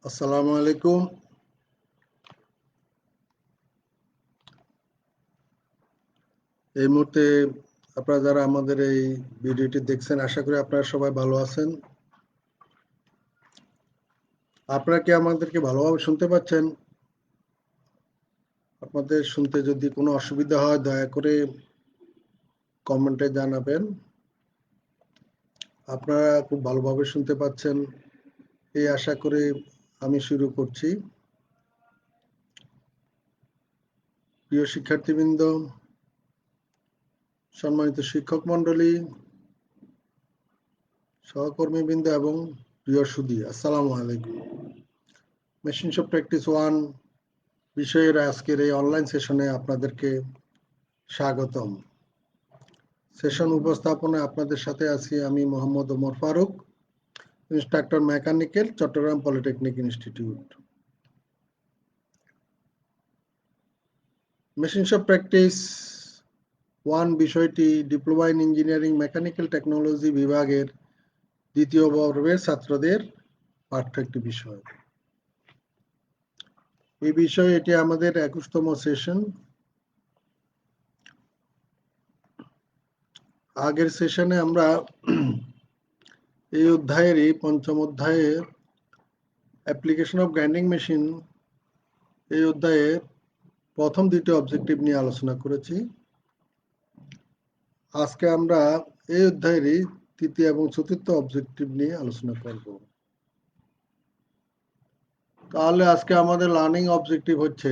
আসসালামু আলাইকুম। এই মুহূর্তে আপনারা যারা আমাদের এই ভিডিওটি দেখছেন, আশা করি আপনারা সবাই ভালো আছেন। আপনারা কি আমাদেরকে ভালোভাবে শুনতে পাচ্ছেন? আপনাদের শুনতে যদি কোনো অসুবিধা হয় দয়া করে কমেন্টে জানাবেন। আপনারা খুব ভালোভাবে শুনতে পাচ্ছেন এই আশা করে আমি শুরু করছি। প্রিয় শিক্ষার্থীবৃন্দ, সম্মানিত শিক্ষক মণ্ডলী, সহকর্মীবৃন্দ এবং প্রিয় সুধী, আসসালামু আলাইকুম। মেশিনস অফ প্র্যাকটিস 1 বিষয়ের আজকের এই অনলাইন সেশনে আপনাদেরকে স্বাগতম। সেশন উপস্থাপনায় আপনাদের সাথে আছি আমি Mohammad Omar Faruk, instructor mechanical, Chittagong polytechnic institute. Machines of practice 1 বিষয়টি diploma in engineering mechanical technology বিভাগের দ্বিতীয় বর্ষের ছাত্রদের পাঠ্য একটি বিষয়। এই বিষয়ে এটি আমাদের 21তম সেশন। আগের সেশনে আমরা এই অধ্যায়েরই পঞ্চম অধ্যায়ের অ্যাপ্লিকেশন অফ গ্রাইন্ডিং মেশিন এই অধ্যায়ের প্রথম দুটি অবজেক্টিভ নিয়ে আলোচনা করেছি। আজকে আমরা এই অধ্যায়েরই তৃতীয় এবং চতুর্থ অবজেক্টিভ নিয়ে আলোচনা করব। তাহলে আজকে আমাদের লার্নিং অবজেক্টিভ হচ্ছে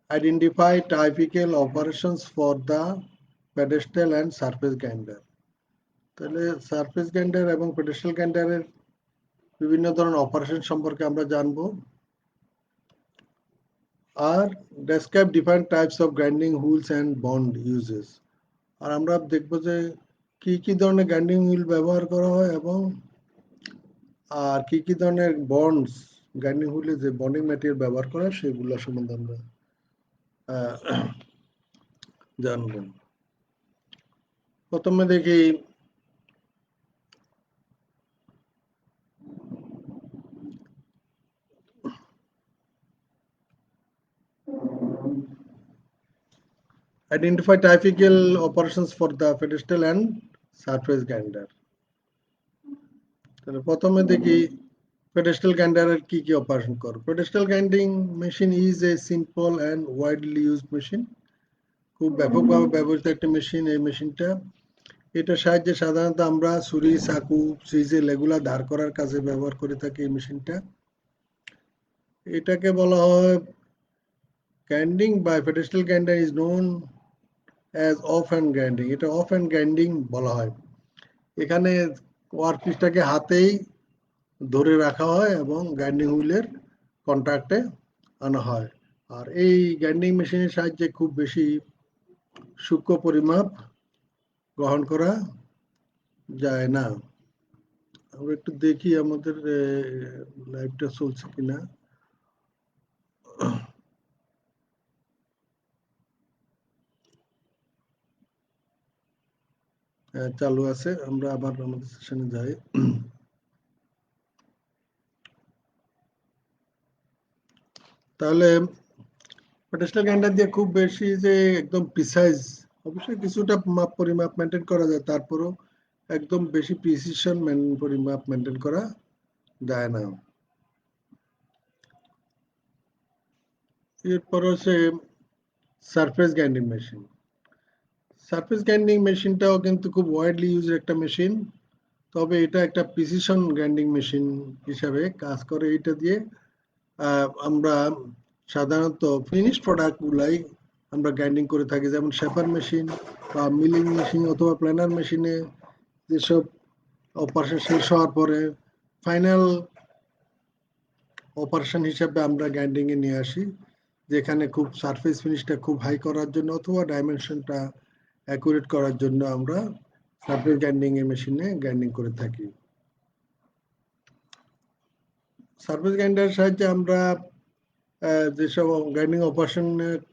identify typical operations for the pedestal and surface grinder. তাহলে সারফেস গ্রাইন্ডার এবং পেডেস্টাল গ্রাইন্ডারের বিভিন্ন ধরনের অপারেশন সম্পর্কে আমরা জানব। আর describe different types of grinding wheels and bond uses. আর আমরা দেখব যে কি কি ধরনের গ্রাইন্ডিং হুইল ব্যবহার করা হয় এবং আর কি কি ধরনের বন্ডস গ্রাইন্ডিং হুইলে যে বন্ডিং ম্যাটেরিয়াল ব্যবহার করা হয় সেগুলো সম্বন্ধে আমরা জানব। প্রথমে দেখি identify typical operations for the pedestal and surface grinder. তাহলে প্রথমে দেখি পেডেস্টাল গ্রাইন্ডারের কি কি অপারেশন করে। Pedestal grinding machine is a simple and widely used machine. খুব ব্যাপকভাবে ব্যবহৃত একটা মেশিন এই মেশিনটা। এটার সাহায্যে সাধারণত আমরা ছুরি, চাকু, সিজেল এগুলা ধার করার কাজে ব্যবহার করে থাকি এই মেশিনটা। এটাকে বলা হয় grinding by pedestal grinder is known as of hand grinding. এটা অফ হ্যান্ড গ্রাইন্ডিং বলা হয়। এখানে ওয়ার্কপিসটাকে হাতেই ধরে রাখা হয় এবং গ্রাইন্ডিং হুইলের কন্ট্যাক্টে আনা হয়। আর এই গ্রাইন্ডিং মেশিনের সাহায্যে খুব বেশি সূক্ষ্ম পরিমাপ গ্রহণ করা যায় না। আমরা একটু দেখি আমাদের লাইভটা চলছে কিনা। চালু আছে, আমরা আবার আমাদের সেশনে যাই। তাহলে পেডেস্টাল গ্রাইন্ডার দিয়ে খুব বেশি যে একদম প্রিসাইজ, অবশ্যই কিছুটা মাপ পরিমাপ মেনটেন করা যায়, তারপরও একদম বেশি প্রিসিশন পরিমাপ মেনটেন করা যায় না। এরপর হচ্ছে surface grinding machine. Surface grinding মেশিনটাও কিন্তু খুব ওয়াইডলি ইউজ একটা মেশিন, তবে এটা একটা প্রিসিশন গ্রাইন্ডিং মেশিন হিসাবে কাজ করে। এটা দিয়ে আমরা সাধারণত ফিনিশ প্রোডাক্টগুলাই আমরা গ্রাইন্ডিং করে থাকি, যেমন শেপার মেশিন বা মিলিং মেশিন অথবা প্ল্যানার মেশিনে যেসব অপারেশন শেষ হওয়ার পরে ফাইনাল অপারেশন হিসাবে আমরা গ্রাইন্ডিংয়ে নিয়ে আসি, যেখানে খুব সারফেস ফিনিশটা খুব হাই করার জন্য অথবা ডাইমেনশনটা অ্যাকুরেট করার জন্য আমরা সারফেস গ্রাইন্ডিং এর মেশিনে গ্রাইন্ডিং করে থাকি। সারফেস গ্রাইন্ডারের সাহায্যে আমরা যেসব গ্রাইন্ডিং অপারেশন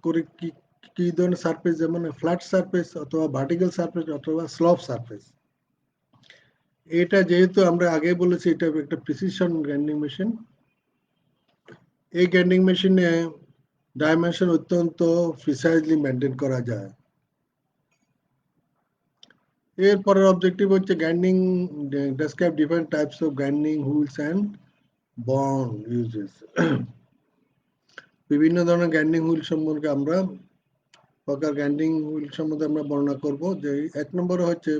করে কি কি ধরনের সারফেস, যেমন ফ্ল্যাট সারফেস অথবা ভার্টিক্যাল সারফেস অথবা স্লপ সারফেস। এটা যেহেতু আমরা আগে বলেছি এটা একটা প্রিসিশন গ্রাইন্ডিং মেশিন, এই গ্যান্ডিং মেশিনে ডাইমেনশন অত্যন্ত প্রিসাইজলি মেনটেন করা যায়। এরপরের অবজেক্টিভ হচ্ছে grinding describe different types of grinding wheels and bond uses. বিভিন্ন ধরনের গ্যান্ডিং হুইল সম্পর্কে আমরা গ্যান্ডিং হুইল সম্বন্ধে আমরা বর্ণনা করব। যে 1 নম্বরে হচ্ছে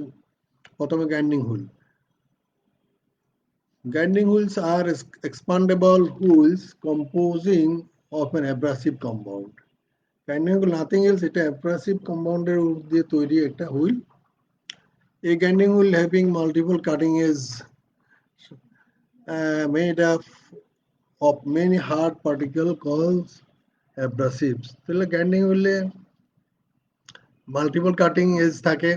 প্রথমে গ্যান্ডিং wheel. Grinding wheels are expandable wheels composing of an abrasive compound. Grinding wheel nothing else, এটা abrasive compound এর দিয়ে তৈরি একটা wheel. A grinding wheel having multiple cutting edges made up of many hard particles called abrasives. তাহলে grinding হুইলে multiple cutting edge থাকে,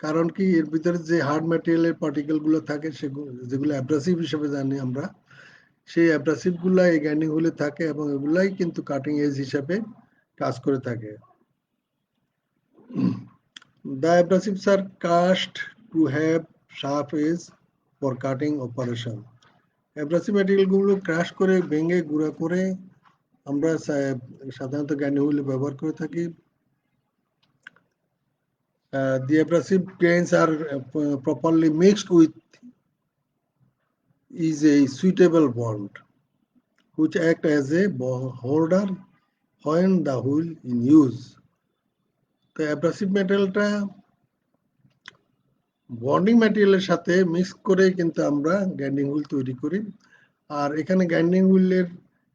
কারণ কি এর ভিতরে যে হার্ড ম্যাটেরিয়ালের পার্টিকেল গুলো থাকে যেগুলো অ্যাব্রাসিভ হিসেবে জানি আমরা, সেই অ্যাব্রাসিভ গুলা এই গ্রাইন্ডিং হুইলে থাকে এবং এগুলাই কিন্তু কাটিং এজ হিসাবে কাজ করে থাকে। The abrasives are cast to have sharp edge for cutting operation. Abrasive material গুলো ক্রাশ করে ভেঙে গুঁড়া করে আমরা সাধারণত গ্রাইন্ডিং হুইলে ব্যবহার করে থাকি। The abrasive grains are properly mixed with is a suitable bond which act as a holder when the wheel in use. তো অ্যাব্রাসিভ ম্যাটেরিয়ালটা বন্ডিং ম্যাটেরিয়ালের সাথে মিক্স করে কিন্তু আমরা গ্রাইন্ডিং হুইল তৈরি করি। আর এখানে গ্রাইন্ডিং হুইলের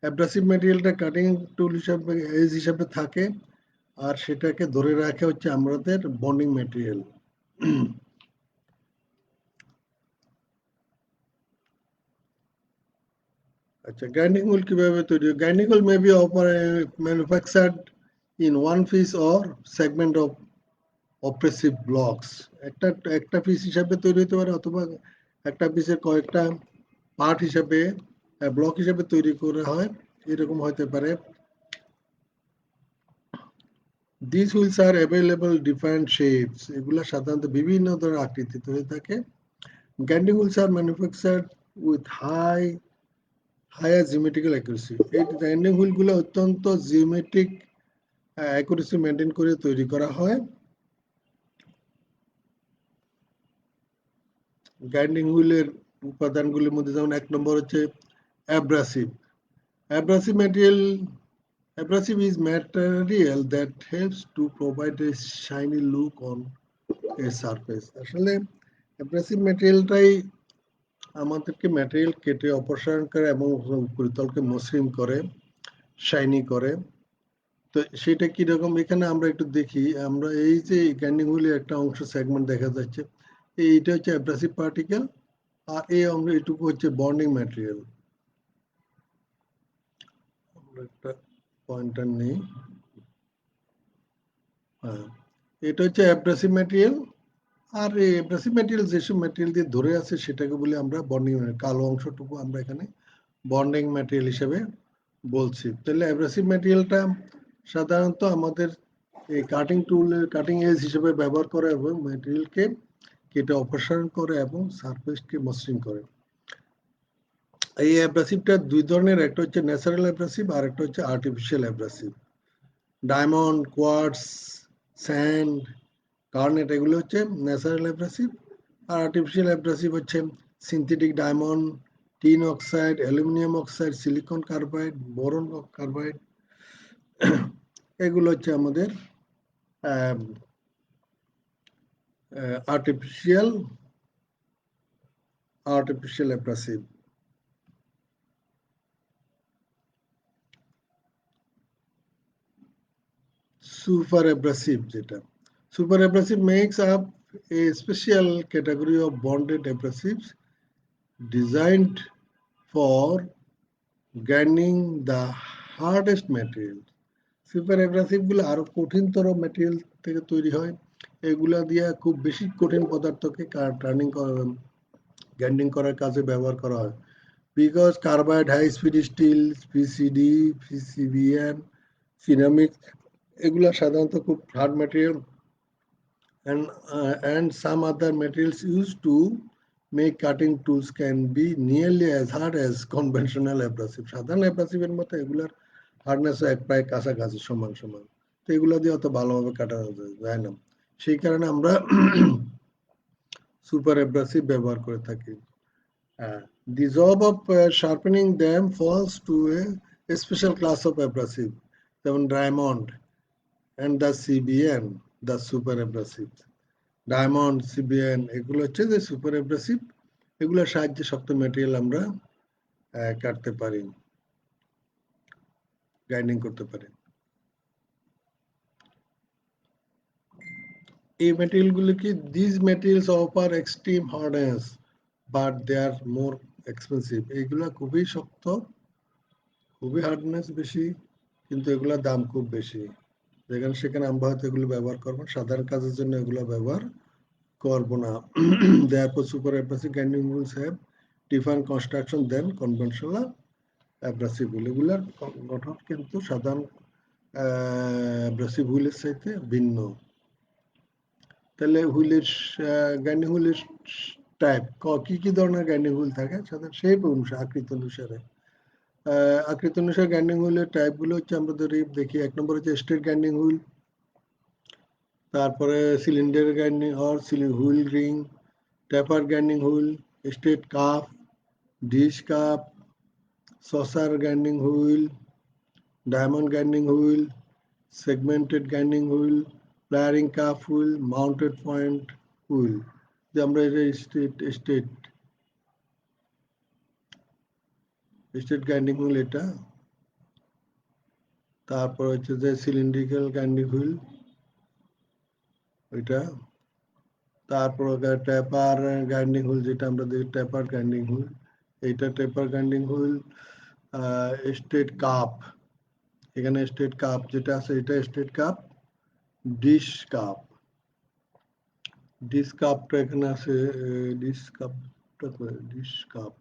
অ্যাব্রাসিভ ম্যাটেরিয়ালটা কাটিং টুল হিসাবে এজ হিসাবে থাকে, আর সেটাকে ধরে রাখে হচ্ছে আমাদের বন্ডিং ম্যাটেরিয়াল। আচ্ছা, গ্রাইন্ডিং হুইল কিভাবে তৈরি হয়? Grinding wheel may be manufactured in one piece or segment of oppressive blocks. একটা পিস হিসাবে তৈরি হতে পারে, অথবা একটা পিসের কয়েকটা পার্ট হিসাবে ব্লক হিসাবে তৈরি করা হয়, এরকম হতে পারে। This wheels are available different shapes, এগুলা সাধারণত বিভিন্ন ধরনের আকৃতিতে হয়ে থাকে। Grinding wheels are manufactured with higher geometrical accuracy. এই গ্রাইন্ডিং হুইলগুলো অত্যন্ত জিওমেট্রিক অ্যাকুরেসি মেনটেন করে তৈরি করা হয়। গ্রাইন্ডিং হুইলের উপাদানগুলির মধ্যে যেমন 1 নম্বর হচ্ছে abrasive. Abrasive is material that helps to provide a shiny look on a surface. আসলে অ্যাব্রাসিভ ম্যাটেরিয়ালটাই আমাদেরকে ম্যাটেরিয়াল কেটে অপসারণ করে এবং উপরিতলকে মসৃণ করে, শাইনি করে। তো সেটা কিরকম এখানে আমরা একটু দেখি। আমরা এই যে গ্রাইন্ডিং হুইলের একটা অংশ সেগমেন্ট দেখা যাচ্ছে, এইটা হচ্ছে অ্যাব্রাসিভ পার্টিকেল, আর এই অংশ এটুকু হচ্ছে বন্ডিং ম্যাটেরিয়াল। আমরা একটা পয়েন্টার নেই। হ্যাঁ, এটা হচ্ছে অ্যাব্রাসিভ ম্যাটেরিয়াল, আর এই অ্যাব্রাসিভ ম্যাটেরিয়াল যেসব ম্যাটেরিয়াল দিয়ে ধরে আছে সেটাকে বলি আমরা বন্ডিং ম্যাটেরিয়াল। কালো অংশটুকু আমরা এখানে বন্ডিং ম্যাটেরিয়াল হিসেবে বলছি। তাহলে অ্যাব্রাসিভ ম্যাটেরিয়ালটা সাধারণত আমাদের এই কাটিং টুলের কাটিং এজ হিসেবে ব্যবহার করে এবং ম্যাটেরিয়ালকে কেটে অপসারণ করে এবং সারফেসকে মসৃণ করে। এই অ্যাব্রাসিভটা দুই ধরনের, একটা হচ্ছে ন্যাচারাল অ্যাব্রাসিভ আর একটা হচ্ছে artificial abrasive. Diamond, quartz, sand, garnet এগুলো হচ্ছে ন্যাচারাল অ্যাব্রাসিভ, আর আর্টিফিশিয়াল অ্যাব্রাসিভ হচ্ছে synthetic diamond, tin oxide, aluminium oxide, silicon carbide, boron carbide, এগুলো হচ্ছে আমাদের artificial abrasive. Super abrasive যেটা, super abrasive makes up a special category of bonded abrasives designed for grinding the hardest materials. Super abrasive গুলো আরো কঠিনতর material থেকে তৈরি হয়, এগুলা দিয়ে খুব বেশি কঠিন পদার্থকে গ্রাইন্ডিং করার কাজে ব্যবহার করা হয়। Because carbide, high speed steel, PCD, PCBN, ceramic এগুলা সাধারণত খুব hard material, and some other materials used to make cutting tools can be nearly as hard as conventional abrasive. সাধারণ অ্যাব্রাসিভের মতো এগুলার হার্ডনেসও এক প্রায় কাছাকাছি সমান সমান, তো এগুলো দিয়ে অত ভালোভাবে কাটানো যায় না, সেই কারণে আমরা সুপার অ্যাব্রাসিভ ব্যবহার করে থাকি। The job of sharpening them falls to a special class of abrasive, যেমন diamond and the CBN, the super abrasive. Diamond, CBN এগুলো হচ্ছে যে সুপার অ্যাব্রাসিভ, এগুলোর সাহায্যে শক্ত ম্যাটেরিয়াল আমরা কাটতে পারি, গ্রাইন্ডিং করতে পারি। এই ম্যাটেরিয়ালগুলো কি, this materials offer extreme hardness but they are more expensive. এগুলো খুবই শক্ত, খুবই হার্ডনেস বেশি, কিন্তু এগুলোর দাম খুব বেশি। যেখানে সেখানে আমরা হয়তো এগুলো ব্যবহার করবো, সাধারণ কাজের জন্য এগুলো ব্যবহার করবো না। Therefore, super abrasive grinding wheels have different construction than conventional abrasive wheel. এগুলার গঠন কিন্তু সাধারণ abrasive wheelএর চাইতে ভিন্ন। তাহলে হুইলের গ্রাইন্ডিং হুইলের টাইপ কি কি ধরনের গ্রাইন্ডিং হুইল থাকে, সাধারণ শেপ অনুসারে, আকৃতি অনুসারে। আকৃতি অনুসারে গ্রাইন্ডিং হুইলের টাইপগুলো হচ্ছে, আমরা দেখি, এক নম্বর হচ্ছে স্ট্রেট গ্রাইন্ডিং হুইল, তারপরে cylinder grinding or wheel ring, taper grinding wheel, straight cup, dish cup, saucer grinding wheel, diamond grinding wheel, segmented grinding wheel, flaring cup wheel, mounted point wheel. যে আমরা এটা স্ট্রেট গ্রাইন্ডিং হুইল এটা। তারপর হচ্ছে যে cylindrical grinding wheel ওইটা। তারপর টেপার grinding wheel, যেটা আমরা দেখি টেপার গ্রাইন্ডিং হুইল, এইটা টেপার গ্রাইন্ডিং হুইল। স্ট্রেট কাপ, এখানে স্ট্রেট কাপ যেটা আছে এটা straight cup. Dish cup, dish কাপটা এখানে আছে, ডিশ কাপটা করে, ডিশ কাপ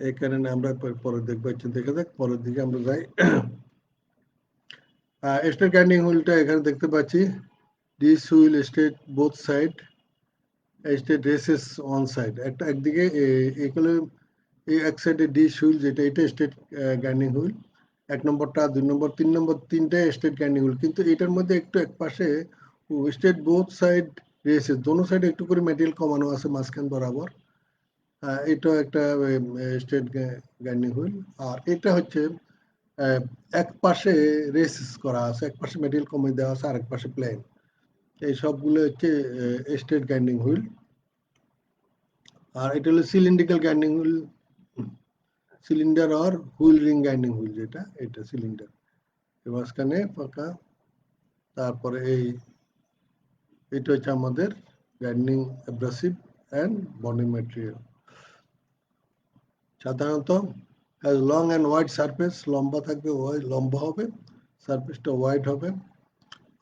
এই কারণে আমরা পরে দেখবো, দেখা যাক পরের দিকে আমরা যাই। স্ট্রেট গ্রাইন্ডিং হুইলটা এখানে দেখতে পাচ্ছি, dish wheel straight both side, straight races one side, একটা একদিকে এগুলো এই এক সাইডে ডিশ হুইল যেটা, এটা স্ট্রেট গ্রাইন্ডিং হুইল এক নম্বরটা, 2 নম্বর, 3 নম্বর, তিনটে স্ট্রেট গ্রাইন্ডিং হুইল। কিন্তু এটার মধ্যে একটু এক পাশে স্ট্রেট বোথ সাইড রেসেস, দোনো সাইডে একটু করে মেটেরিয়াল কমানো আছে মাঝখান বরাবর। এটা একটা স্ট্রেট গ্রাইন্ডিং হুইল। আর এটা হচ্ছে এক পাশে রেসেস করা আছে, এক পাশে মেটেরিয়াল কমিয়ে দেওয়া আছে, আরেক পাশে প্লেন। এই সবগুলো হচ্ছে স্ট্রেট গ্রাইন্ডিং হুইল। আর এটা হলো সিলিন্ড্রিক্যাল গ্রাইন্ডিং হুইল, সিলিন্ডার আর হুইল রিং গ্রাইন্ডিং হুইল, যেটা এটা সিলিন্ডার মাঝখানে ফাঁকা। তারপরে এটা হচ্ছে আমাদের grinding abrasive and bonding material. সাধারণত has long and wide surface, লম্বা থাকবে, লম্বা হবে, সারফেসটা ওয়াইড হবে।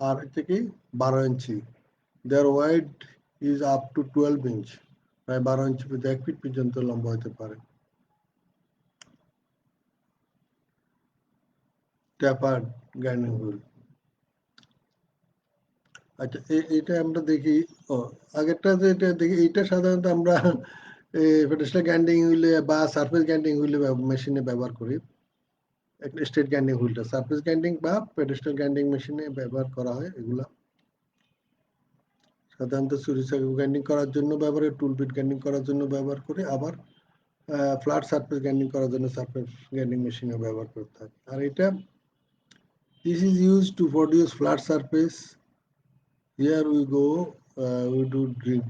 আর হচ্ছে কি 12 ইঞ্চি, there wide is up to 12 inch, প্রায় 12 ইঞ্চি 1 ফিট পর্যন্ত লম্বা হতে পারে। ট্যাপার গ্রাইন্ডিং হুইল, আচ্ছা এটা আমরা দেখি, আগেরটা যেটা দেখি, এইটা সাধারণত আমরা পেডেস্টাল গ্রাইন্ডিং হুইলে বা সারফেস গ্রাইন্ডিং হুইলে মেশিনে ব্যবহার করি। স্ট্রেট গ্রাইন্ডিং হুইলটা সারফেস গ্রাইন্ডিং বা পেডেস্টাল গ্রাইন্ডিং মেশিনে ব্যবহার করা হয়। এগুলা সাধারণত ছুরি চাকু গ্রাইন্ডিং করার জন্য ব্যবহার করে, টুল বিট গ্রাইন্ডিং করার জন্য ব্যবহার করে, আবার ফ্ল্যাট সারফেস গ্রাইন্ডিং করার জন্য সারফেস গ্রাইন্ডিং মেশিনে ব্যবহার করতে হয়। আর এটা this is used to produce flat surface. Here we go, we do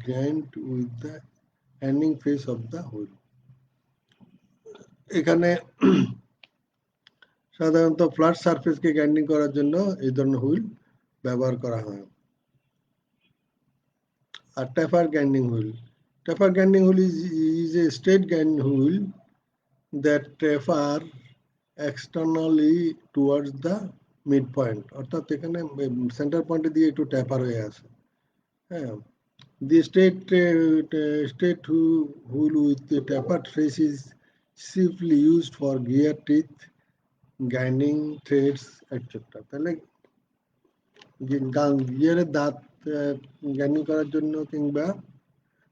grind with the ending face of the wheel. এখানে সাধারণত ফ্ল্যাট সারফেসকে গ্রাইন্ডিং করার জন্য এই ধরনের হুইল ব্যবহার করা হয়। আর taper grinding wheel, taper grinding wheel is a straight grinding wheel that taper externally towards the mid point, অর্থাৎ এখানে সেন্টার পয়েন্টে দিয়ে একটু ট্যাপার হয়ে আছে। হ্যাঁ, the straight wheel with the tapered face is chiefly used for gear teeth, grinding threads, etc. তাহলে গিয়ারের দাঁত গ্রাইন্ডিং করার জন্য কিংবা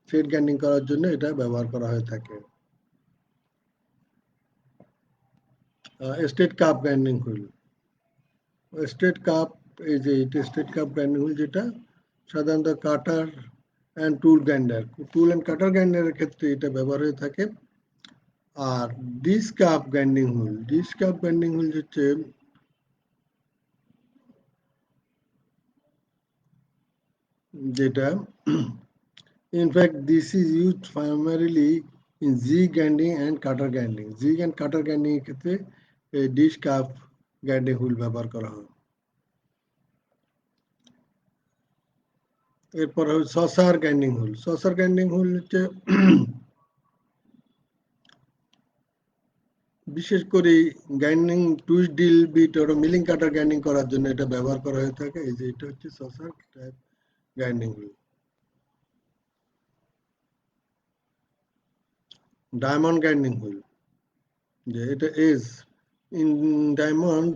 থ্রেড গ্রাইন্ডিং করার জন্য এটা ব্যবহার করা হয়ে থাকে। Straight cup grinding wheel, straight cup, এই যে এটা স্ট্রেট কাপ গ্রাইন্ডিং হুইল, যেটা সাধারণত cutter and tool grinder, tool and cutter গ্রাইন্ডারের ক্ষেত্রে এটা ব্যবহার হয়ে থাকে। আর dish cup grinding wheel, dish cup grinding wheel হচ্ছে যেটা, in fact this is used primarily in jig grinding and cutter grinding, jig and cutter grinding এর ক্ষেত্রে এই ডিস কাপ গ্রাইন্ডিং হুইল ব্যবহার করা হয়। এরপর হচ্ছে saucer grinding wheel, saucer grinding wheel হচ্ছে বিশেষ করে গ্রাইন্ডিং টুইস্ট ডিল বিট ও মিলিং কাটার গ্রাইন্ডিং করার জন্য এটা ব্যবহার করা হয়ে থাকে। এই যে এটা হচ্ছে saucer type grinding wheel. Diamond grinding wheel, যে এটা edge in diamond,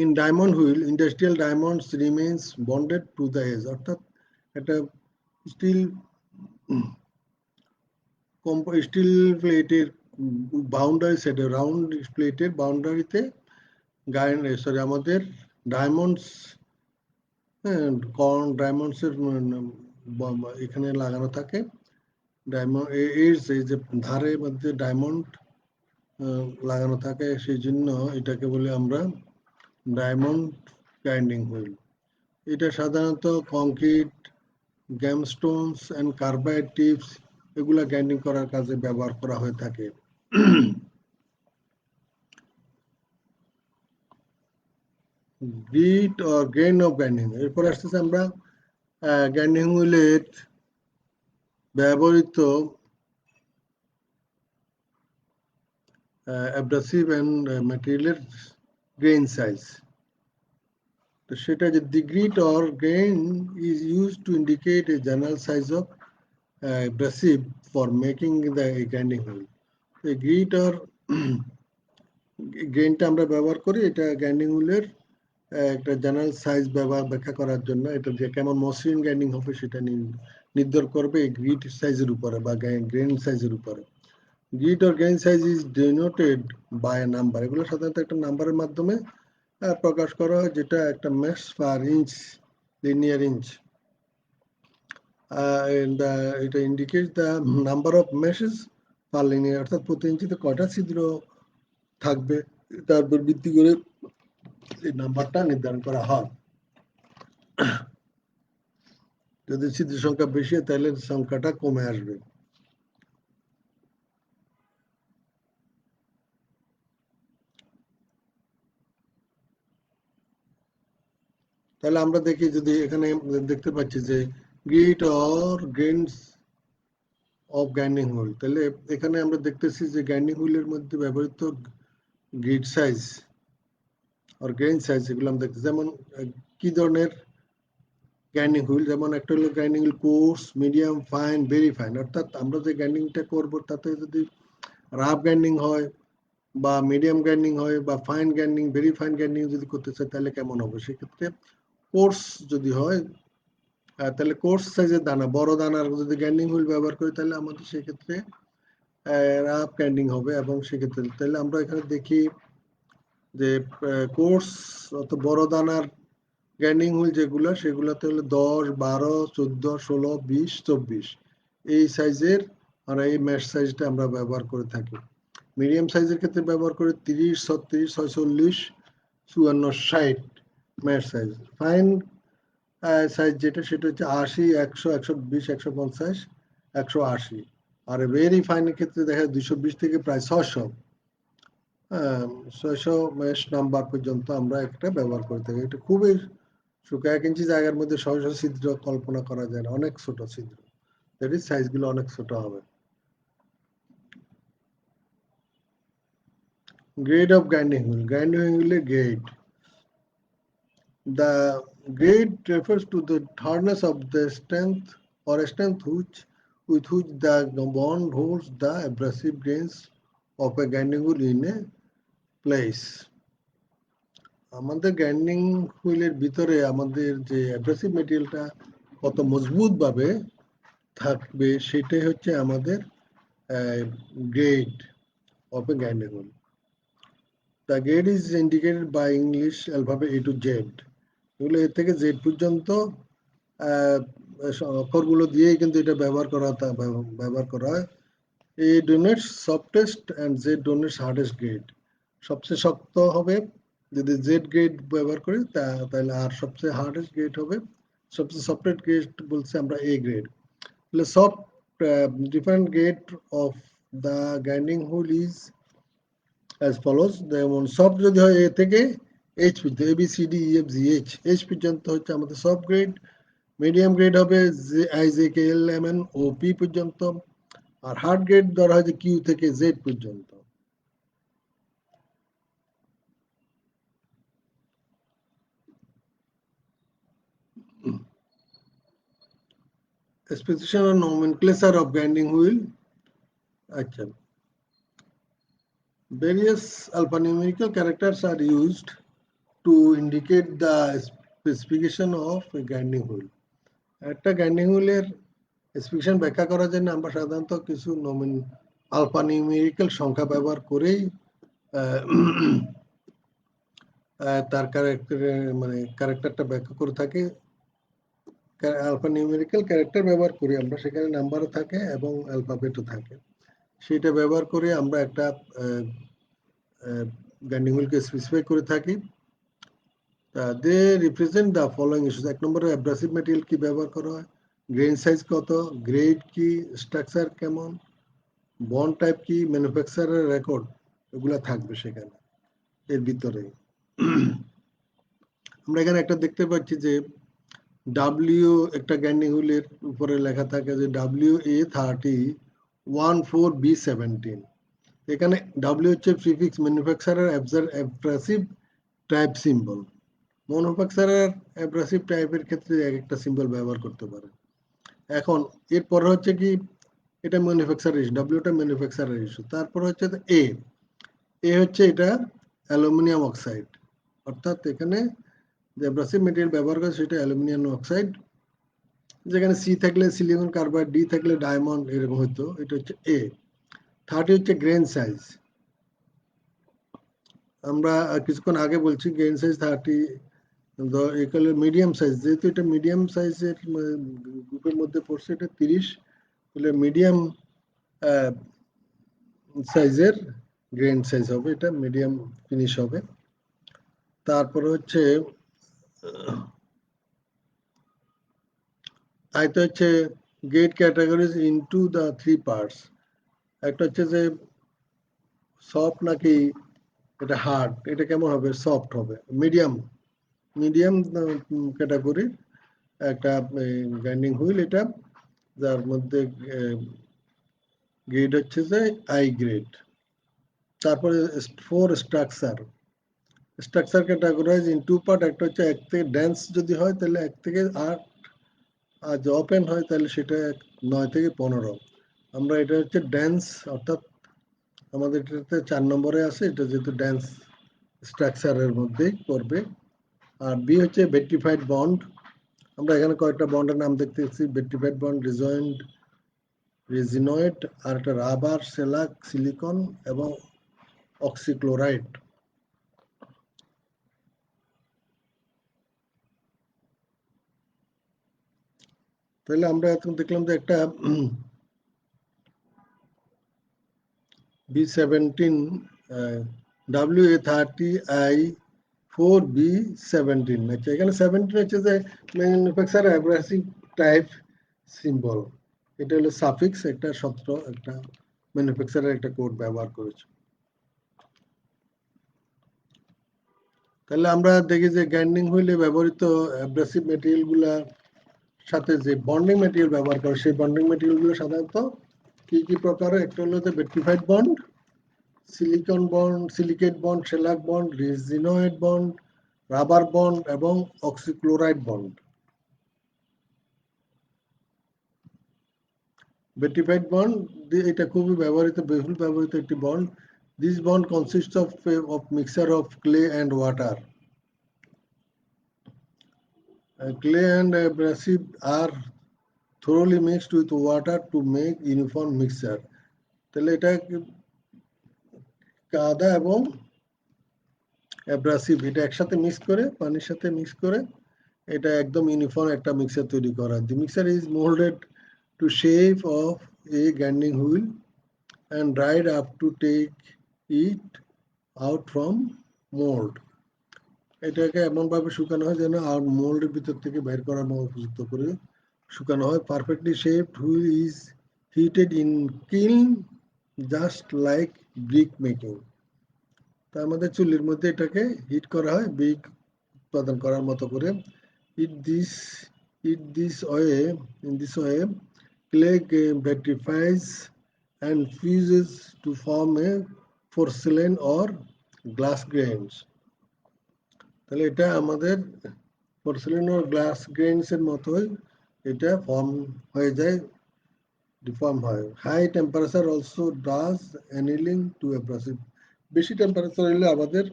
in diamond wheel industrial diamonds remains bonded to the edge, অর্থাৎ এটা স্টিল স্টিল প্লেটের বাউন্ডারি সেটে, রাউন্ড প্লেটের বাউন্ডারিতে সরি আমাদের ডায়মন্ডস, হ্যাঁ, ডায়মন্ডসের এখানে লাগানো থাকে। ডায়মন্ড এই যে ধারে মধ্যে ডায়মন্ড লাগানো থাকে, সেই জন্য এটাকে বলি আমরা ডায়মন্ড গ্রাইন্ডিং হুইল। এটা সাধারণত concrete, gemstones and carbide tips এগুলা গ্রাইন্ডিং করার কাজে ব্যবহার করা হয়ে থাকে। Grit or grain of grinding, এরপর আসতেছে আমরা গ্রাইন্ডিং হুইলের ব্যবহৃত অ্যাব্রাসিভ অ্যান্ড ম্যাটেরিয়ালের গ্রেন সাইজ। তো সেটা যে the grit or grain is use to indicate a general size of abrasive for making the grinding wheel. এই গ্রিট অর গ্রেনটা আমরা ব্যবহার করি এটা গ্রাইন্ডিং হুইলের একটা জেনারেল সাইজ ব্যাখ্যা করার জন্য। এটা যে কেমন মসৃণ গ্রাইন্ডিং হবে সেটা নির্ধারণ করবে এই গ্রিট সাইজের উপরে বা গ্রেন সাইজের উপরে। Grit or grain size is denoted by number, এগুলো সাধারণত একটা নাম্বারের মাধ্যমে প্রকাশ করা হয়, যেটা একটা mesh per inch, linear inch. এটা indicate the number of meshes per linear, অর্থাৎ প্রতি ইঞ্চিতে কয়টা ছিদ্র থাকবে তার উপর ভিত্তি করে এই নাম্বারটা নির্ধারণ করা হয়। যদি ছিদ্র সংখ্যা বেশি হয় তাহলে সংখ্যাটা কমে আসবে। তাহলে আমরা দেখি, যদি এখানে দেখতে পাচ্ছি যে grit or grains of grinding wheel, তাহলে এখানে আমরা দেখতেছি যে গ্রাইন্ডিং হুইলের মধ্যে ব্যবহৃত গ্রিট সাইজ আর গ্রেন সাইজ এগুলো আমরা দেখতেছি। যেমন কি ধরনের গ্রাইন্ডিং হুইল, যেমন একটা হলো grinding wheel course, medium, fine, very fine, অর্থাৎ আমরা যে গ্রাইন্ডিংটা করবো তাতে যদি রাফ গ্রাইন্ডিং হয় বা মিডিয়াম গ্রাইন্ডিং হয় বা fine grinding, very fine grinding যদি করতে চাই তাহলে কেমন হবে। সেক্ষেত্রে কোর্স যদি হয় তাহলে কোর্স সাইজের দানা, বড় দানার যদি গ্রাইন্ডিং হুইল ব্যবহার করি তাহলে আমাদের সেক্ষেত্রে রাফ গ্রাইন্ডিং হবে। এবং সেক্ষেত্রে তাহলে আমরা এখানে দেখি যে কোর্স অত বড় দানার গ্রাইন্ডিং হুইল যেগুলো, সেগুলোতে হলো 10, 12, 14, 16, 20, 24 এই সাইজের, আর এই ম্যাশ সাইজটা আমরা ব্যবহার করে থাকি। মিডিয়াম সাইজের ক্ষেত্রে ব্যবহার করি 30, 36, 46, 54, 60 ম্যাশ সাইজ। ফাইন সাইজ যেটা সেটা হচ্ছে 80, 100, 120, 150, 180। আর ভেরি ফাইনের ক্ষেত্রে দেখা যায় 220 থেকে প্রায় 600, 600 ম্যাশ নাম্বার পর্যন্ত আমরা একটা ব্যবহার করে থাকি। এটা খুবই 1 ইঞ্চি জায়গার মধ্যে 600 ছিদ্র কল্পনা করা যায় না, অনেক ছোট ছিদ্র, এর সাইজগুলো অনেক ছোট হবে। Grade of grinding wheel. Grinding wheel grade. The grade refers to the hardness of the strength or strength with which the bond holds the abrasive grains of a grinding wheel in a place. আমাদের grinding হুইলের ভিতরে আমাদের যে abrasive মেটেরিয়ালটা কত মজবুত ভাবে থাকবে সেটাই হচ্ছে আমাদের grade of a grinding wheel. The grade is indicated by English alphabet A to Z। এগুলো এ থেকে জেড পর্যন্ত অক্ষরগুলো দিয়েই কিন্তু এটা ব্যবহার করা হয়। A denotes softest and Z denotes hardest grade। সবচেয়ে শক্ত হবে যদি জেড গ্রেড ব্যবহার করি তাহলে, আর সবচেয়ে হার্ডেস্ট গ্রেড হবে, সবচেয়ে সফটেস্ট গ্রেড বলছে আমরা এ গ্রেড। তাহলে soft different grade of the grinding wheel is as follows. যেমন সফট যদি হয় এ থেকে এইচ পর্যন্ত, A B C D E F G H পর্যন্ত হচ্ছে আমাদের সফট গ্রেড। মিডিয়াম গ্রেড হবে I J K L M N O P পর্যন্ত। আর হার্ড গ্রেড ধরা হয় যে কিউ থেকে জেড পর্যন্ত। Specification or nomenclature of grinding wheel. আচ্ছা, various alphanumerical characters are used to indicate the specification of a grinding wheel। একটা grinding হুইলের স্পেসিফিকেশন ব্যাখ্যা করার জন্য আমরা সাধারণত কিছু আলফানিউমেরিক্যাল সংখ্যা ব্যবহার করেই তার ক্যারেক্টারটা ব্যাখ্যা করে থাকি। আলফানিউমেরিক্যাল ক্যারেক্টার ব্যবহার করি আমরা, সেখানে নাম্বারও থাকে এবং অ্যালফাবেটও থাকে। সেটা ব্যবহার করে আমরা একটা গ্রাইন্ডিং হুইলকে স্পেসিফাই করে থাকি। দে রিপ্রেজেন্ট দ্য ফলোইং ইস্যুস। এক নম্বরে অ্যাব্রাসিভ মেটেরিয়াল কি ব্যবহার করা হয়, গ্রেন সাইজ কত, গ্রেড কি, স্ট্রাকচার কেমন, বন্ড টাইপ কি, ম্যানুফ্যাকচারার রেকর্ড, এগুলো থাকবে সেখানে এর ভিতরে। আমরা এখানে একটা দেখতে পাচ্ছি যে ডাব্লিউ একটা গ্রাইন্ডিং হুইলের উপরে লেখা থাকে যে WA3014B17। এখানে ডাব্লিউ হচ্ছে prefix manufacturer abrasive type symbol. Manufacturer abrasive টাইপের ক্ষেত্রে এক একটা সিম্বল ব্যবহার করতে পারে। এখন এরপর হচ্ছে কি, এটা ম্যানুফ্যাকচারার ইস্যু, ডাব্লিউটা ম্যানুফ্যাকচারার ইস্যু। তারপর হচ্ছে এ হচ্ছে এটা অ্যালুমিনিয়াম অক্সাইড, অর্থাৎ এখানে যে অ্যাব্রাসিভ মেটেরিয়াল ব্যবহার করে সেটা অ্যালুমিনিয়াম অক্সাইড। যেখানে সি থাকলে সিলিকন কার্বাইড, ডি থাকলে ডায়মন্ড, এরকম হতো। এটা হচ্ছে এ। 30 হচ্ছে গ্রেন সাইজ। আমরা কিছুক্ষণ আগে বলছি গ্রেন সাইজ 30 এখানে মিডিয়াম সাইজ, যেহেতু এটা মিডিয়াম সাইজের গ্রুপের মধ্যে পড়ছে, এটা 30 তাহলে মিডিয়াম সাইজের গ্রেন সাইজ হবে, এটা মিডিয়াম ফিনিশ হবে। তারপরে হচ্ছে আরেকটা হচ্ছে get categories into the 3 parts. একটা হচ্ছে যে সফট নাকি এটা হার্ড, এটা কেমন হবে, সফট হবে। মিডিয়াম মিডিয়াম ক্যাটাগরির একটা গ্রাইন্ডিং হুইল এটা, যার মধ্যে গ্রেড হচ্ছে যে আই গ্রেড। তারপরে 4 structure. Structure categorise in 2 part. একটা হচ্ছে এক থেকে ডেন্স যদি হয় তাহলে 1 থেকে 8, আর যদি ওপেন হয় তাহলে সেটা 9 থেকে 15। আমরা এটা হচ্ছে ডেন্স, অর্থাৎ আমাদের এটাতে 4 নম্বরে আছে, এটা যেহেতু ডেন্স স্ট্রাকচারের মধ্যেই পড়বে। আর বি হচ্ছে বেট্রিফাইড বন্ড। আমরা এখানে কয়েকটা বন্ডের নাম দেখতেছি, বেট্রিফাইড বন্ড, রেজিনয়েড, আর একটা রাবার, সেলাক, সিলিকন এবং অক্সিক্লোরাইড। তাহলে আমরা এখন দেখলাম যে একটা B17 WA30I4B17। আচ্ছা, এখানে 17 হচ্ছে যে ম্যানুফ্যাকচার অ্যাব্রাসিভ টাইপ সিম্বল। এটা হলো সাফিক্স, একটা শব্দ, একটা ম্যানুফ্যাকচারের একটা কোড ব্যবহার করেছে। তাহলে আমরা দেখি যে গ্রাইন্ডিং হুইলে ব্যবহৃত অ্যাব্রাসিভ মেটেরিয়াল গুলার সাথে যে বন্ডিং মেটেরিয়াল ব্যবহার করে, সেই বন্ডিং মেটেরিয়াল গুলো সাধারণত কি কি প্রকারের। একটা হলো যে vitrified bond, silicon bond, silicate bond, shellac bond, resinoid bond, rubber bond এবং অক্সিক্লোরাইড বন্ড। বেট্রিফাইড বন্ড এটা খুবই বহুল ব্যবহৃত একটি bond. This bond consist of mixture of clay and water. Clay and abrasive are thoroughly mixed with water to make uniform mixture. তাহলে এটা কাদা এবং অ্যাব্রাসিভ এটা একসাথে মিক্স করে পানির সাথে মিক্স করে এটা একদম ইউনিফর্ম একটা মিক্সার তৈরি করা। The mixture is molded to shape of a grinding wheel and dried up to take it out from mold. এটাকে এমনভাবে শুকানো হয় যেন আর মোল্ডের ভিতর থেকে বের করার মতো উপযুক্ত করে শুকানো হয়। Perfectly shaped wheel is heated in kiln just like brick making. তা আমাদের চুল্লির মধ্যে এটাকে হিট করা হয় ব্রিক উৎপাদন করার মতো করে। It this this way in this way clay vitrifies and fuses to form a porcelain or glass grains. তাহলে এটা আমাদের পোর্সেলেন ও গ্লাস গ্রেনস এর মতোই এটা ফর্ম হয়ে যায়, ডিফর্ম হয়। High temperature also does annealing to abrasive. বেশি টেম্পারেচার হলে আমাদের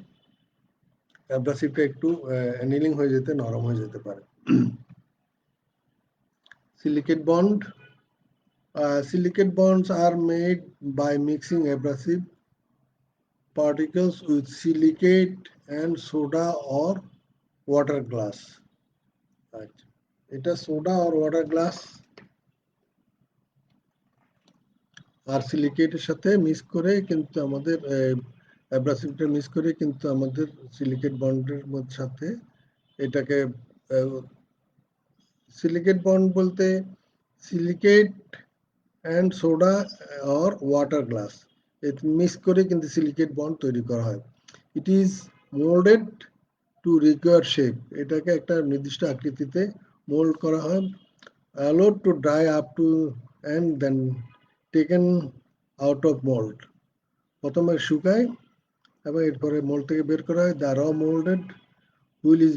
অ্যাব্রাসিভটা একটু অ্যানিলিং হয়ে যেতে নরম হয়ে যেতে পারে। Silicate bond. Silicate bonds are made by mixing abrasive particles with silicate and soda or water glass. এটা সোডা আর ওয়াটার গ্লাস আর সিলিকেটের সাথে মিক্স করে কিন্তু আমাদের অ্যাব্রাসিভটা মিক্স করে কিন্তু আমাদের সিলিকেট বন্ডের সাথে এটাকে সিলিকেট বন্ড বলতে silicate and soda or water glass mix করে কিন্তু সিলিকেট বন্ড তৈরি করা হয়। It is moulded to require shape. এটাকে একটা নির্দিষ্ট আকৃতিতে মোল্ড করা হয়। allowed to dry up to and then taken out of mold. প্রথমে শুকায় এবং এরপরে মোল্ড থেকে বের করা হয়। The raw molded wheel is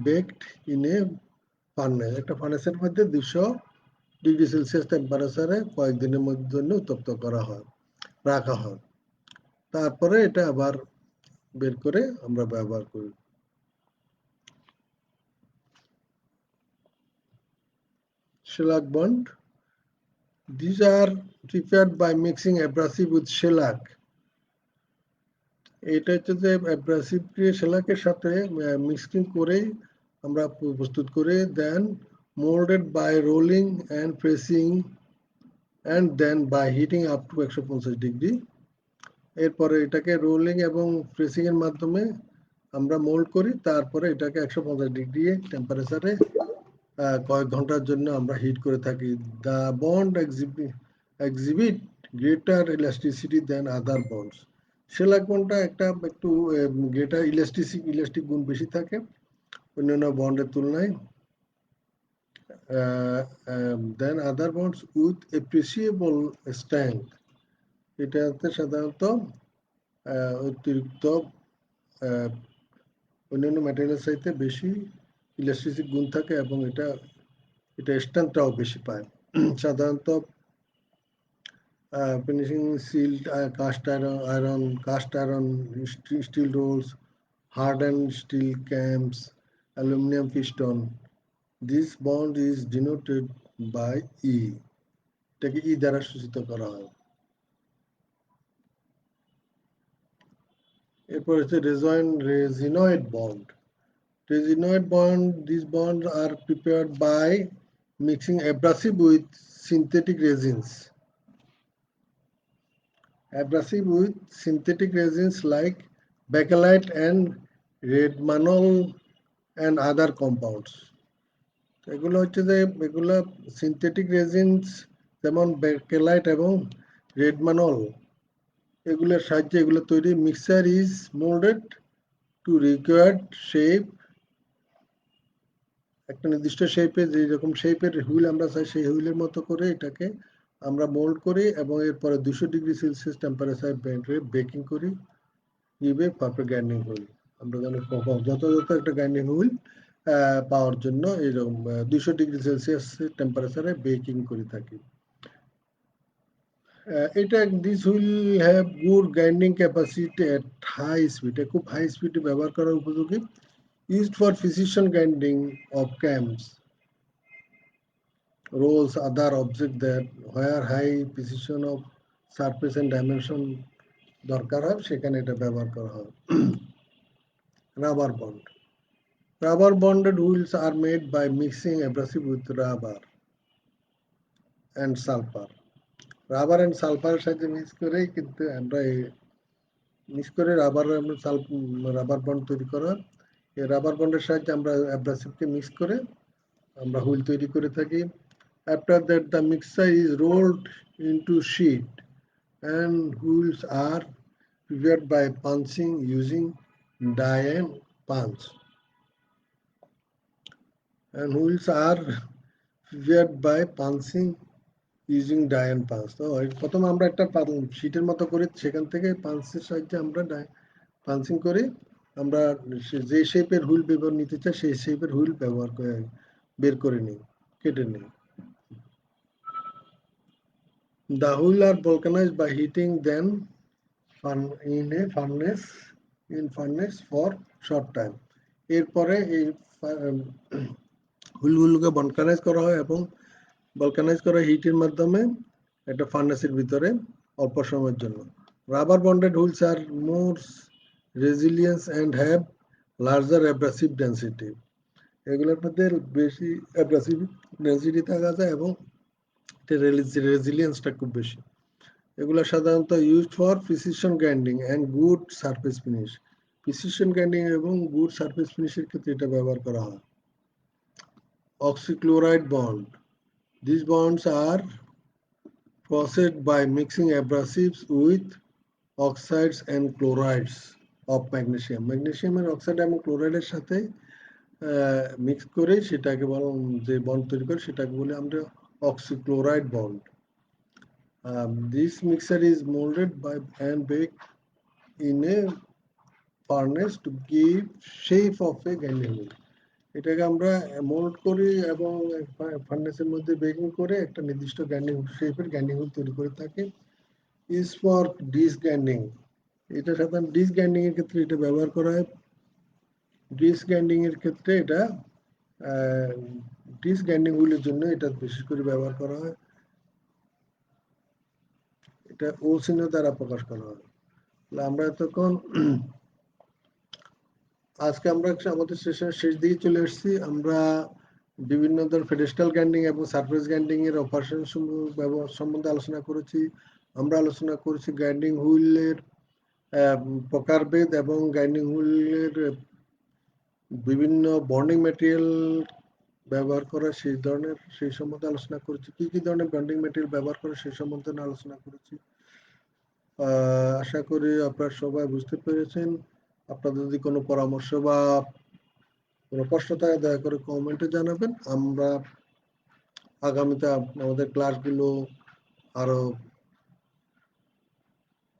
baked in a furnace. একটা ফার্নেসের মধ্যে 200 ডিগ্রি সেলসিয়াস টেম্পারেচারে কয়েকদিনের জন্য উত্তপ্ত করা হয়, রাখা হয়। তারপরে এটা আবার বের করে আমরা ব্যবহার করি। shellac bond. These are prepared by mixing abrasive with shellac. এটা হচ্ছে যে অ্যাব্রাসিভকে shellac-এর সাথে মিক্সিং করে আমরা প্রস্তুত করে দেন molded by rolling and pressing and then by heating up to 150 degree. এরপরে এটাকে রোলিং এবং প্রেসিং এর মাধ্যমে আমরা মোল্ড করি, তারপরে এটাকে 150 ডিগ্রি টেম্পারেচারে কয়েক ঘন্টার জন্য আমরা হিট করে থাকি। The bond exhibit greater elasticity than other bonds. shellac বন্ডটা একটা একটু গ্রেটার ইলাস্টিক গুণ বেশি থাকে অন্যান্য বন্ডের তুলনায়। দেন আদার বন্ডস উইথ এপ্রিসিয়েবল স্ট্রেংথ। এটাতে সাধারণত অতিরিক্ত অন্যান্য ম্যাটেরিয়ালের চাইতে বেশি ইলাস্টিসিক গুণ থাকে এবং এটা স্ট্রেংথটাও বেশি পায়। সাধারণত finishing seal, cast iron steel rolls, hardened steel cams, aluminum piston. This bond is denoted by E. এটাকে E দ্বারা সূচিত করা হয়। এরপর হচ্ছে resinoid bond. Resinoid bond, these bonds are prepared by mixing abrasive with synthetic resins. Abrasive with synthetic resins like bakelite and redmanol and other compounds. এগুলো হচ্ছে যে এগুলো সিনথেটিক রেজিনস যেমন বেকেলাইট এবং রেডমানল এগুলোর সাহায্যে এগুলো তৈরি। Mixture is moulded to required shape. একটা নির্দিষ্ট শেপে যেরকম শেপের হুইল আমরা চাই সেই হুইলের মতো করে এটাকে আমরা মোল্ড করি এবং এরপরে 200 ডিগ্রি সেলসিয়াস টেম্পারেচার বেকিং করি। গিভে পারফেক্ট গ্রাইন্ডিং হুইল। আমরা যেন যথাযথ একটা গ্রাইন্ডিং হুইল পাওয়ার জন্য এরকম 200 ডিগ্রি সেলসিয়াস টেম্পারেচারে বেকিং করে থাকি। এটা this wheel have good grinding capacity at high speed. খুব হাই স্পিডে ব্যবহার করার উপযোগী used for precision grinding of cams, rolls, other objects that where high precision of surface and dimension দরকার হয় সেখানে এটা ব্যবহার করা হয়। Rubber bond. Rubber bonded wheels are made by mixing abrasive with rubber and sulfur. Rubber and সালফারের সাথে mix করেই কিন্তু আমরা মিক্স করে রাবার বন্ড তৈরি করা। এই রাবার বন্ডের সাহায্যে আমরা অ্যাব্রাসিভকে মিক্স করে আমরা হুইল তৈরি করে থাকি। After that the mixture is rolled into sheet and wheels are prepared by punching using die and punch. And wheels are prepared by punching using die and punch. তো প্রথম আমরা একটা শিটের মতো করে সেখান থেকে পাঞ্চের সাহায্যে আমরা পাঞ্চিং করে আমরা যে শেপের হুইল ব্যবহার নিতে চাই সেই শেপের হুইল ব্যবহার করে বের করে নিই, কেটে নিই। The wheel are vulcanized by heating them in a furnace for short time. এরপরে এই হুইলগুলোকে ভলকানাইজ করা হয় এবং ভলকানাইজ করা হিটের মাধ্যমে একটা ফার্নেসের ভিতরে অল্প সময়ের জন্য। Rubber bonded wheels are more resilience and have larger abrasive density. এগুলোর মধ্যে বেশি অ্যাব্রাসিভ ডেন্সিটি থাকা যায় এবং রেজিলিয়েন্সটা খুব বেশি। এগুলো সাধারণত used for precision grinding and good surface finish. Precision grinding এবং গুড সারফেস ফিনিশের ক্ষেত্রে এটা ব্যবহার করা হয়। Oxychloride bond. These bonds are processed by mixing abrasives with oxides and chlorides of magnesium. ম্যাগনেসিয়ামের অক্সাইড এবং ক্লোরাইডের সাথে মিক্স করে সেটাকে যে বন্ড তৈরি করে সেটাকে বলে আমরা oxychloride bond. This mixture is molded by and baked in a furnace to give shape of a grinding wheel. এটাকে আমরা মোল্ড করি এবং ফার্নেসের মধ্যে বেকিং করে একটা নির্দিষ্ট গ্রাইন্ডিং শেপের গ্রাইন্ডিং হুইল তৈরি করে থাকে। Is for disc grinding. এটা সাধারণত ডিস্ক গ্রাইন্ডিং এর ক্ষেত্রে এটা ব্যবহার করা হয়। ডিস্ক গ্রাইন্ডিং এর ক্ষেত্রে এটা ডিস্ক গ্রাইন্ডিং হুইলের জন্য এটা বিশেষ করে ব্যবহার করা হয়। এটা ও চিহ্ন দ্বারা প্রকাশ করা হয়। আমরা এতক্ষণ আজকে আমরা আমাদের সেশনের শেষ দিকে চলে এসেছি। আমরা বিভিন্ন ধরনের পেডেস্টাল গ্রাইন্ডিং এবং সারফেস গ্রাইন্ডিং এর অপারেশন সম্বন্ধে আলোচনা করেছি। আমরা আলোচনা করেছি গ্রাইন্ডিং হুইলের প্রকারভেদ এবং গ্রাইন্ডিং হুইলের বিভিন্ন বন্ডিং ম্যাটেরিয়াল ব্যবহার করা সেই সম্বন্ধে আলোচনা করেছি। কি কি ধরনের বন্ডিং ম্যাটেরিয়াল ব্যবহার করে সেই সম্বন্ধে আলোচনা করেছি। আশা করি আপনারা সবাই বুঝতে পেরেছেন। আপনাদের যদি কোনো পরামর্শ বা কোনো প্রশ্ন থাকে দয়া করে কমেন্টে জানাবেন। আমরা আগামীতে আমাদের ক্লাসগুলো আরো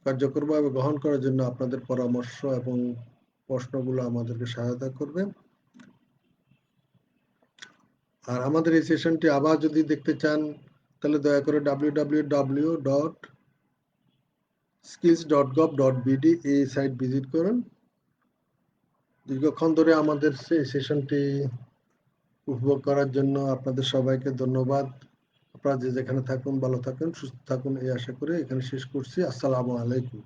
কার্যকরভাবে গ্রহণ করার জন্য আপনাদের পরামর্শ এবং প্রশ্নগুলো আমাদেরকে সহায়তা করবে। আর আমাদের এই সেশনটি আবার যদি দেখতে চান তাহলে দয়া করে www.skills.gov.bd এই সাইট ভিজিট করুন। দীর্ঘক্ষণ ধরে আমাদের এই সেশনটি উপভোগ করার জন্য আপনাদের সবাইকে ধন্যবাদ। আপনারা যে যেখানে থাকুন ভালো থাকুন, সুস্থ থাকুন এই আশা করে এখানে শেষ করছি। আসসালামু আলাইকুম।